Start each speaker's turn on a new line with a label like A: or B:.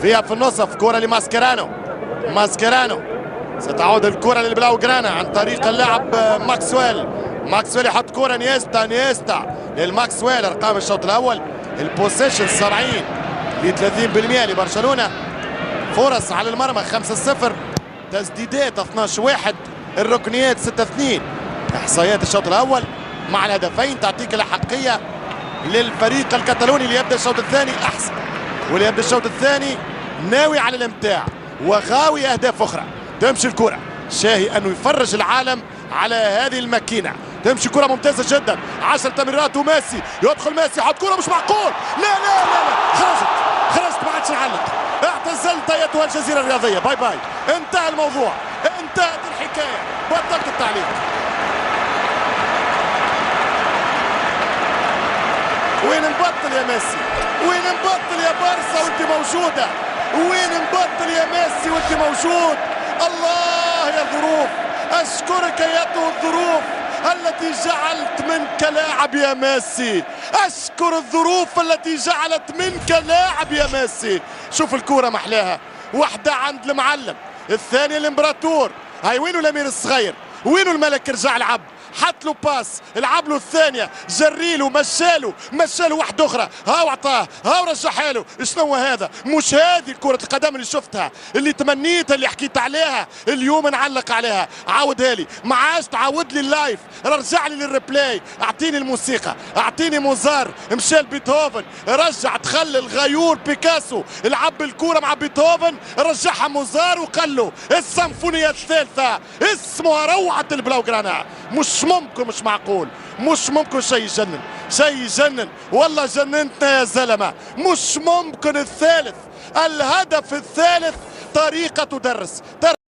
A: فيها في النصف كرة لماسكيرانو. ماسكيرانو ستعود الكرة للبلاوغرانا عن طريق اللاعب ماكسويل. ماكسويل يحط كرة نيستا للماكسويل. ارقام الشوط الاول البوسيشن 70 ل 30% لبرشلونة. فرص على المرمى 5-0، تسديدات 12-1، الركنيات 6-2. احصائيات الشوط الاول مع الهدفين تعطيك الاحقية للفريق الكتالوني اللي يبدا الشوط الثاني احسن، واللي يبدا الشوط الثاني ناوي على الامتاع وغاوي اهداف اخرى. تمشي الكرة شاهي انه يفرج العالم على هذه الماكينة. تمشي كرة ممتازة جدا، 10 تمريرات وميسي يدخل. ميسي حط كرة مش معقول، لا خرجت ما عادش نعلق. اعتزلت ايتها الجزيرة الرياضية، باي باي، انتهى الموضوع، انتهت الحكاية، بطلت التعليق. وين نبطل يا ميسي؟ وين نبطل يا بارسا وانت موجودة؟ وين نبطل يا ميسي وانت موجود؟ الله يا ظروف، اشكرك ايتها الظروف التي جعلت منك لاعب يا ميسي. اشكر الظروف التي جعلت منك لاعب يا ميسي. شوف الكرة محلاها، واحدة عند المعلم، الثانية الامبراطور. هاي وينو الامير الصغير؟ وينو الملك؟ رجع لعب، حط له باس، لعب له الثانيه، جريله، مشاله واحده اخرى، هاو عطاه، هاو رجعها له. شنو هذا؟ مش هذه كرة القدم اللي شفتها، اللي تمنيتها، اللي حكيت عليها اليوم نعلق عليها. عاودها لي، ما عادش تعاود لي اللايف، رجع لي للريبلاي، اعطيني الموسيقى، اعطيني موزار، مشى بيتهوفن، رجع تخلي الغيور بيكاسو لعب الكرة مع بيتهوفن، رجعها موزار وقال له السيمفونية الثالثة اسمها روعة البلاوغرانا. مش ممكن، مش معقول، مش ممكن. شيء يجنن، شيء يجنن، والله جننتنا يا زلمة. مش ممكن. الثالث، الهدف الثالث طريقة تدرس.